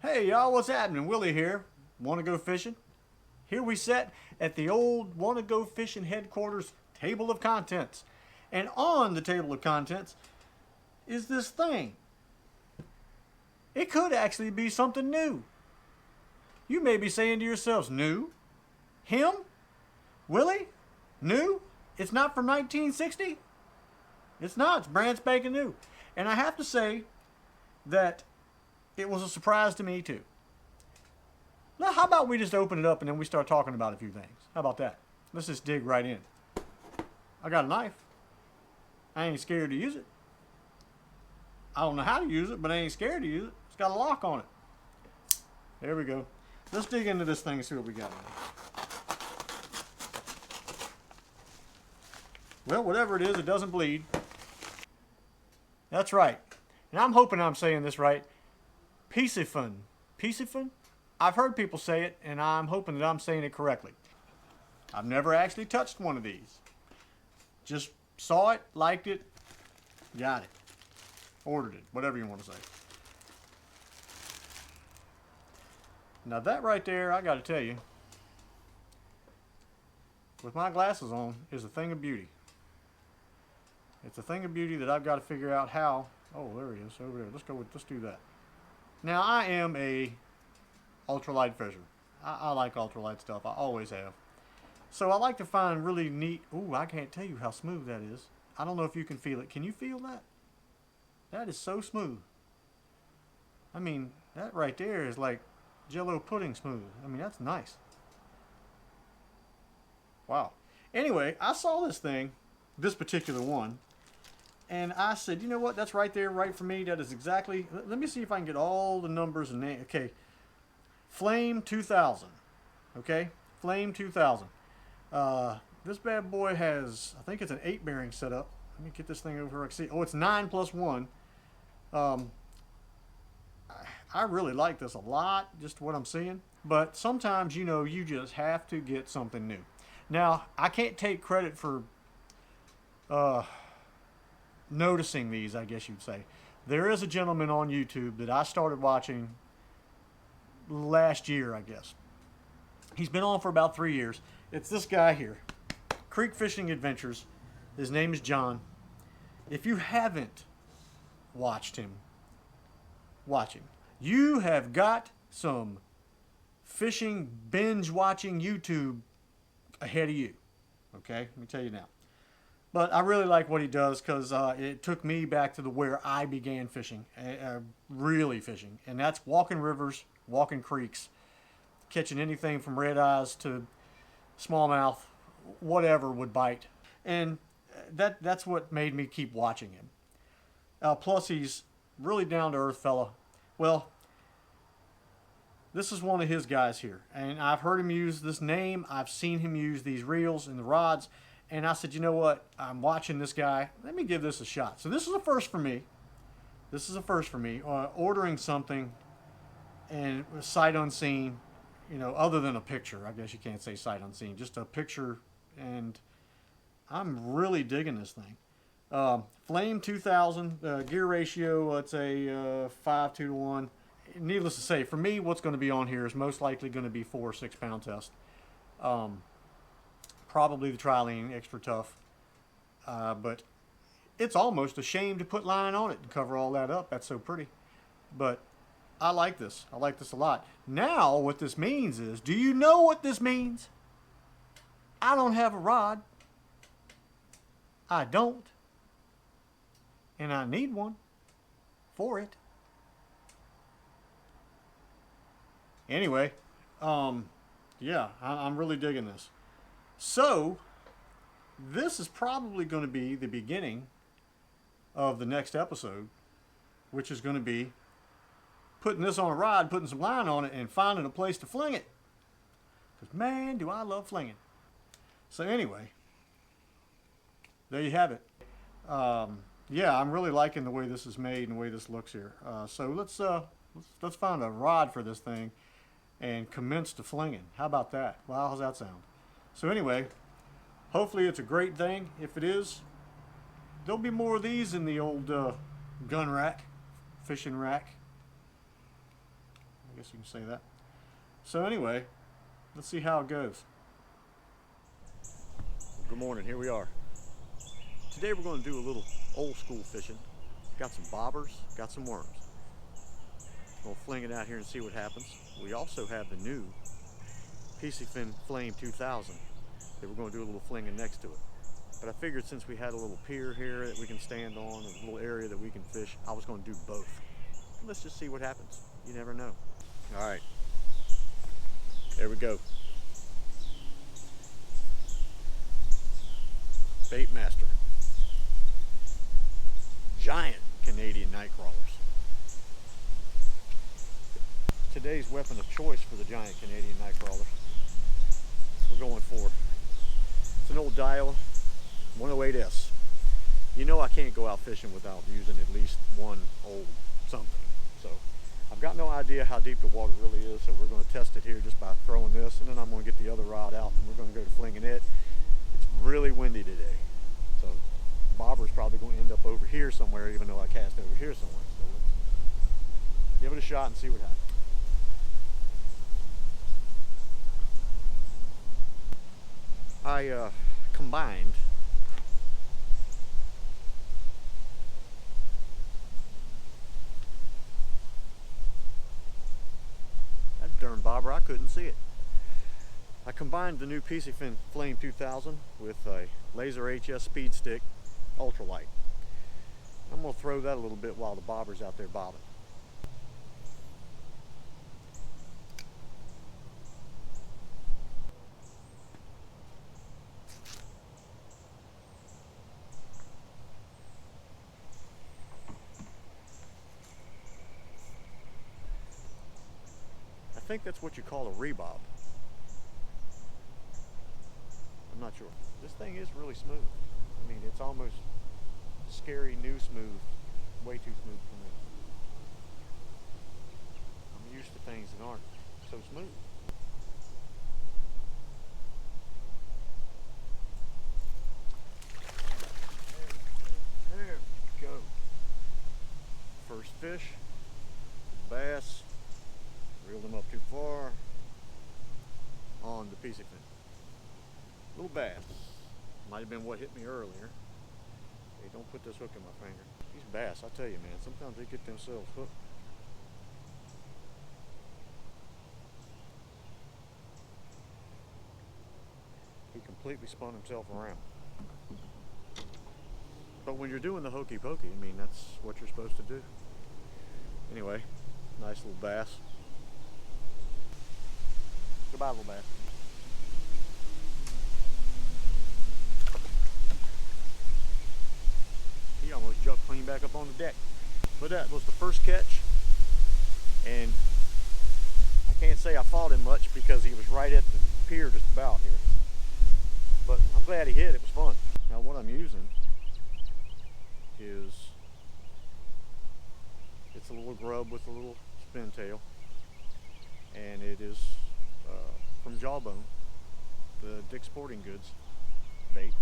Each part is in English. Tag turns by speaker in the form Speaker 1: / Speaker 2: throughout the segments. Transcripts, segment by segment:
Speaker 1: Hey y'all, what's happening? Willie here. Wanna go fishing? Here we sit at the old Wanna Go Fishing headquarters table of contents. And on the table of contents is this thing. It could actually be something new. You may be saying to yourselves, new? Him? Willie? New? It's not from 1960? It's not. It's brand spanking new. And I have to say that it was a surprise to me too. Now, how about we just open it up and then we start talking about a few things? How about that? Let's just dig right in. I got a knife. I ain't scared to use it. I don't know how to use it, but I ain't scared to use it. It's got a lock on it. There we go. Let's dig into this thing and see what we got. Well, whatever it is, it doesn't bleed. That's right. And I'm hoping I'm saying this right. PISCIFUN. PISCIFUN? I've heard people say it, and I'm hoping that I'm saying it correctly. I've never actually touched one of these. Just saw it, liked it, got it. Ordered it, whatever you want to say. Now that right there, I got to tell you, with my glasses on, is a thing of beauty. It's a thing of beauty that I've got to figure out how. Oh, there he is, over there. Let's do that. Now I am a ultralight fisher. I like ultralight stuff. I always have. So I like to find really neat. Ooh, I can't tell you how smooth that is. I don't know if you can feel it. Can you feel that? That is so smooth. I mean, that right there is like Jello pudding smooth. I mean, that's nice. Wow. Anyway, I saw this thing, this particular one, and I said, you know what? That's right there, right for me. That is exactly. Let me see if I can get all the numbers and names. Okay. Flame 2000. Okay? Flame 2000. This bad boy has, I think it's an 8 bearing setup. Let me get this thing over here. I can see. Oh, it's 9 plus 1. I really like this a lot, just what I'm seeing. But sometimes, you know, you just have to get something new. Now, I can't take credit for noticing these, I guess you'd say. There is a gentleman on YouTube that I started watching last year, I guess. He's been on for about 3 years. It's this guy here, Creek Fishing Adventures. His name is John. If you haven't watched him, watch him. You have got some fishing binge watching YouTube ahead of you. Okay, let me tell you now. But I really like what he does because it took me back to where I began fishing, really fishing. And that's walking rivers, walking creeks, catching anything from red eyes to smallmouth, whatever would bite. And that's what made me keep watching him. Plus, he's really down-to-earth fella. Well, this is one of his guys here. And I've heard him use this name. I've seen him use these reels and the rods. And I said, you know what? I'm watching this guy. Let me give this a shot. So this is a first for me. This is a first for me. Ordering something and sight unseen, you know, other than a picture. I guess you can't say sight unseen. Just a picture. And I'm really digging this thing. Flame 2000. Gear ratio, it's a 5:2 to 1. Needless to say, for me, what's going to be on here is most likely going to be 4 or 6 pound test. Probably the trilene, extra tough. But it's almost a shame to put line on it and cover all that up. That's so pretty. But I like this. I like this a lot. Now, what this means is, do you know what this means? I don't have a rod. I don't. And I need one for it. Anyway, yeah, I'm really digging this. So, this is probably going to be the beginning of the next episode, which is going to be putting this on a rod, putting some line on it, and finding a place to fling it. Because, man, do I love flinging. So, anyway, there you have it. Yeah, I'm really liking the way this is made and the way this looks here. So, let's find a rod for this thing and commence to flinging. How about that? Wow, how's that sound? So anyway, hopefully it's a great thing. If it is, there'll be more of these in the old gun rack, fishing rack. guess you can say that. So anyway, let's see how it goes. Good morning, here we are. Today we're going to do a little old school fishing. Got some bobbers, got some worms. We'll fling it out here and see what happens. We also have the new PISCIFUN Flame 2000 that we're going to do a little flinging next to it. But I figured since we had a little pier here that we can stand on, a little area that we can fish, I was going to do both. Let's just see what happens. You never know. All right, there we go. Bait Master. Giant Canadian night crawlers. Today's weapon of choice for the giant Canadian night crawlers. We're going for, it's an old Diawa 108S. You know I can't go out fishing without using at least one old something. So I've got no idea how deep the water really is, so we're going to test it here just by throwing this, and then I'm going to get the other rod out and we're going to go to flinging it. It's really windy today, so bobber's probably going to end up over here somewhere, even though I cast over here somewhere. So let's give it a shot and see what happens. I combined that darn bobber, I couldn't see it. I combined the new PISCIFUN Flame 2000 with a Laser HS speed stick ultralight. I'm going to throw that a little bit while the bobber's out there bobbing. I think that's what you call a rebob. I'm not sure. This thing is really smooth. I mean, it's almost scary new smooth. Way too smooth for me. I'm used to things that aren't so smooth. There we go. First fish, bass. Reeled him up too far on the PISCIFUN. Little bass. Might have been what hit me earlier. Hey, don't put this hook in my finger. These bass, I tell you, man, sometimes they get themselves hooked. He completely spun himself around. But when you're doing the hokey pokey, I mean, that's what you're supposed to do. Anyway, nice little bass. Goodbye, little bass. He almost jumped clean back up on the deck. But that was the first catch, and I can't say I fought him much because he was right at the pier just about here. But I'm glad he hit. It was fun. Now what I'm using is, it's a little grub with a little spin tail, and it is from Jawbone, the Dick's Sporting Goods bait.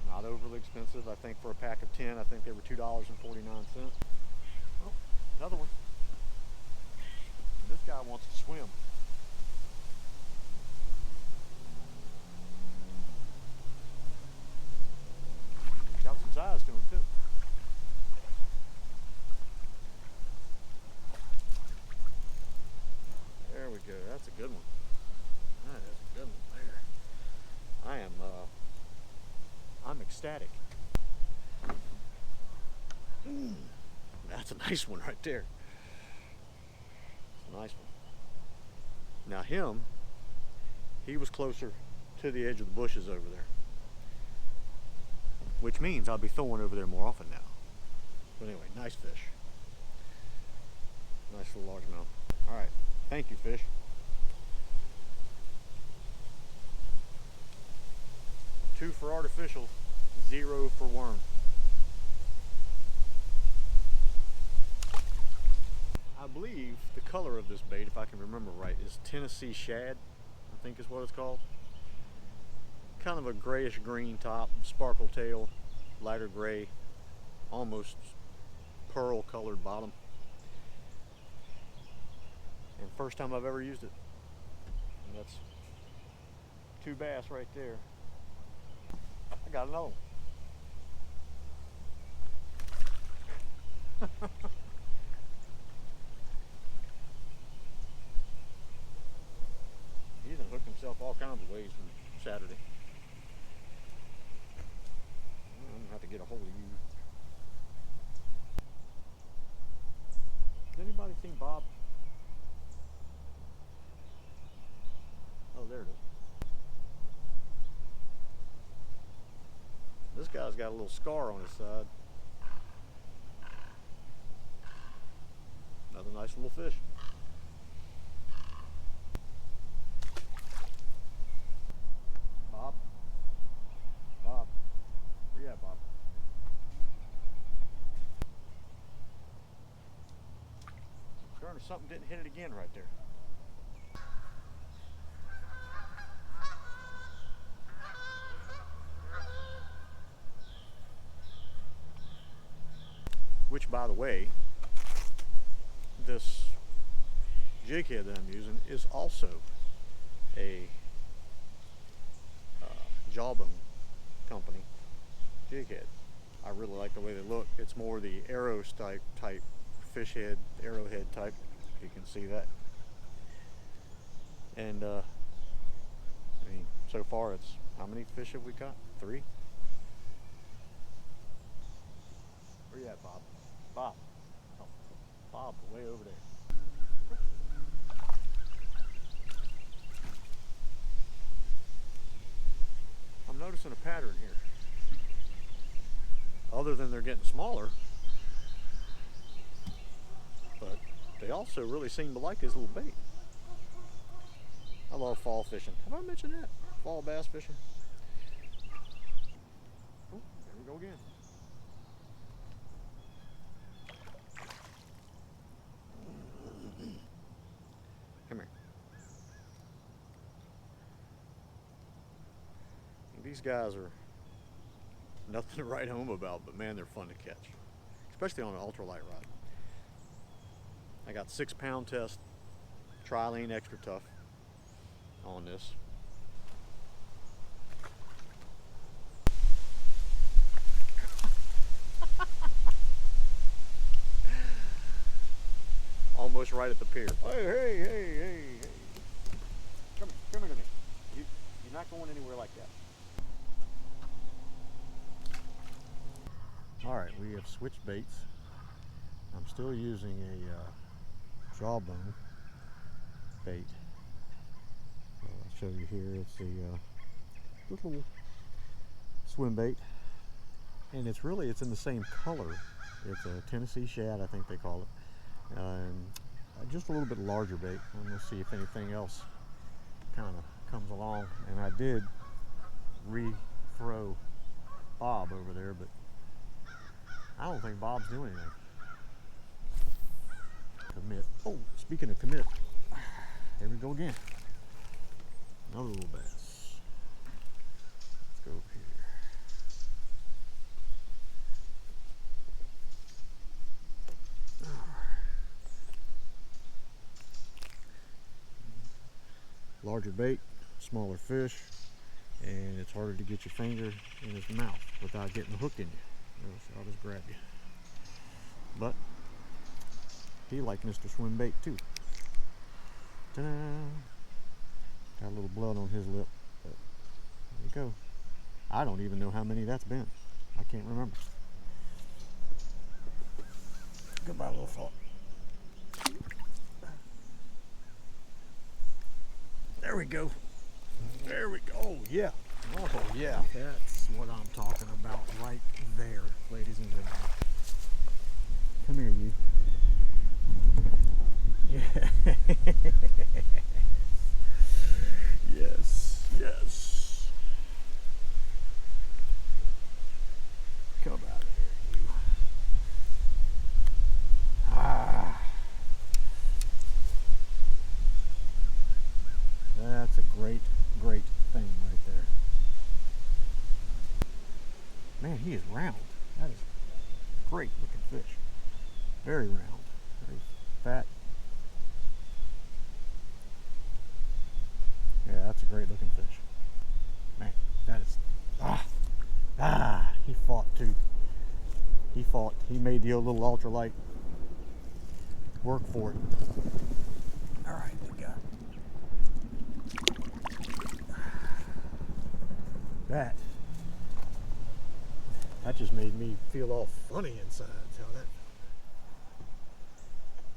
Speaker 1: Not overly expensive. I think for a pack of 10, I think they were $2.49. Oh, another one. This guy wants to swim. Got some size to him too. There we go. That's a good one. That is a good one there. I'm ecstatic. That's a nice one right there. It's a nice one. Now he was closer to the edge of the bushes over there, which means I'll be throwing over there more often now. But anyway, nice fish. Nice little largemouth. All right, thank you, fish. 2 for artificial, 0 for worm. I believe the color of this bait, if I can remember right, is Tennessee shad, I think is what it's called. Kind of a grayish green top, sparkle tail, lighter gray, almost pearl colored bottom. First time I've ever used it. And that's 2 bass right there. I got another one. He's done hooked himself all kinds of ways from Saturday. I'm gonna have to get a hold of you. Has anybody seen Bob? Oh, there it is. This guy's got a little scar on his side. Another nice little fish. Bob? Bob? Where you at, Bob? Darn, something didn't hit it again right there. Which, by the way, this jig head that I'm using is also a Jawbone company jig head. I really like the way they look. It's more the arrows type fish head, arrowhead type. You can see that. And I mean, so far it's, how many fish have we got? 3? Where you at, Bob? Bob. Oh, Bob, way over there. I'm noticing a pattern here. Other than they're getting smaller, but they also really seem to like this little bait. I love fall fishing. Have I mentioned that? Fall bass fishing. Oh, there we go again. Come here. These guys are nothing to write home about, but man, they're fun to catch, especially on an ultralight rod. I got 6-pound test trilene extra tough on this. Almost right at the pier. Hey. Come here. You're not going anywhere like that. All right, we have switched baits. I'm still using a Jawbone bait. I'll show you here. It's a little swim bait, and it's in the same color. It's a Tennessee shad, I think they call it. Just a little bit larger bait. I'm gonna see if anything else kind of comes along. And I did re-throw Bob over there, but I don't think Bob's doing anything. Commit. Oh, speaking of commit, here we go again. Another little bass. Let's go over here. Larger bait, smaller fish, and it's harder to get your finger in his mouth without getting the hook in you. I'll just grab you. But he liked Mr. Swim Bait too. Ta-da! Got a little blood on his lip. But there you go. I don't even know how many that's been. I can't remember. Goodbye, little fella. There we go. There we go. Oh, yeah. Oh, yeah. That's what I'm talking about right there, ladies and gentlemen. Come here, you. Yeah. Yes. Come out of there, you. Ah. That's a great thing right there. Man, he is round. That is great looking fish. Very round, very fat. he made the little ultralight work for it. All right, we got that. That just made me feel all funny inside. That's how that.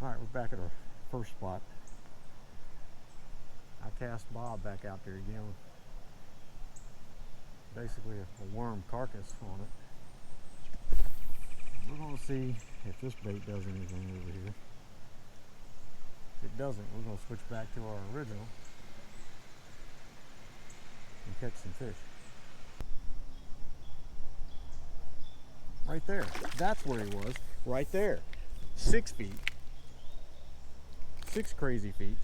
Speaker 1: All right, we're back at our first spot. I cast Bob back out there again. Basically a worm carcass on it. We're going to see if this bait does anything over here. If it doesn't, we're going to switch back to our original and catch some fish. Right there. That's where he was. Right there. 6 feet. 6 crazy feet.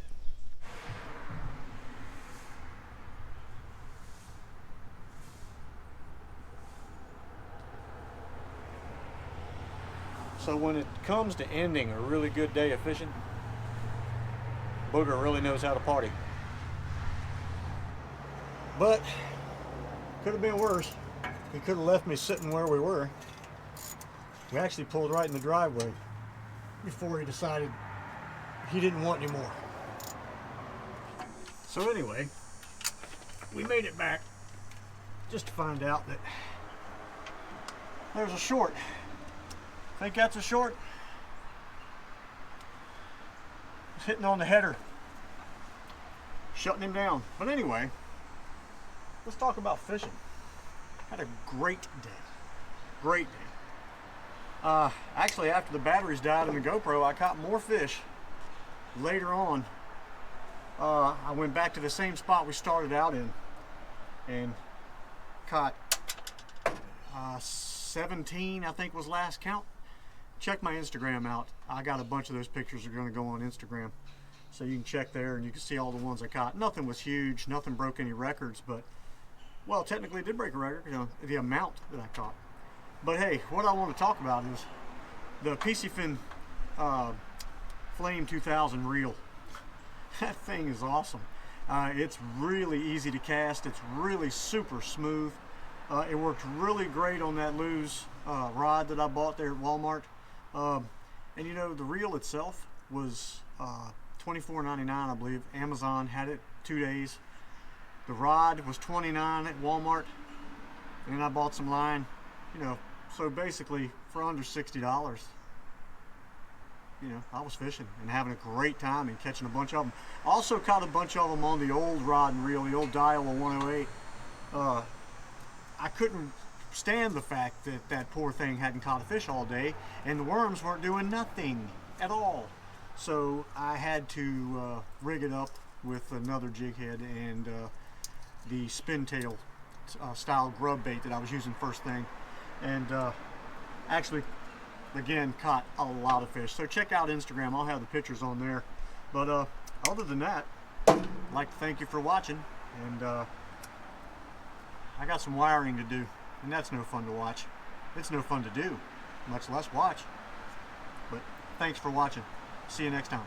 Speaker 1: So when it comes to ending a really good day of fishing, Booger really knows how to party. But could have been worse. He could have left me sitting where we were. We actually pulled right in the driveway before he decided he didn't want any more. So anyway, we made it back just to find out that there's a short. Think that's a short? It's hitting on the header, shutting him down. But anyway, let's talk about fishing. Had a great day. Great day. Actually, after the batteries died in the GoPro, I caught more fish later on. I went back to the same spot we started out in and caught 17, I think was last count. Check my Instagram out. I got a bunch of those pictures are going to go on Instagram, so you can check there and you can see all the ones I caught. Nothing was huge, nothing broke any records, but well, technically it did break a record, you know, the amount that I caught. But hey, what I want to talk about is the PISCIFUN Flame 2000 reel. That thing is awesome. It's really easy to cast. It's really super smooth. It worked really great on that Lew's rod that I bought there at Walmart. And you know, the reel itself was $24.99, I believe. Amazon had it 2 days. The rod was $29 at Walmart, and I bought some line. You know, so basically for under $60, you know, I was fishing and having a great time and catching a bunch of them. Also caught a bunch of them on the old rod and reel, the old Diawa 108. I couldn't stand the fact that that poor thing hadn't caught a fish all day and the worms weren't doing nothing at all. So I had to rig it up with another jig head and the spin tail style grub bait that I was using first thing, and actually again caught a lot of fish. So check out Instagram, I'll have the pictures on there. But other than that, I'd like to thank you for watching, and I got some wiring to do, and that's no fun to watch. It's no fun to do, much less watch. But thanks for watching. See you next time.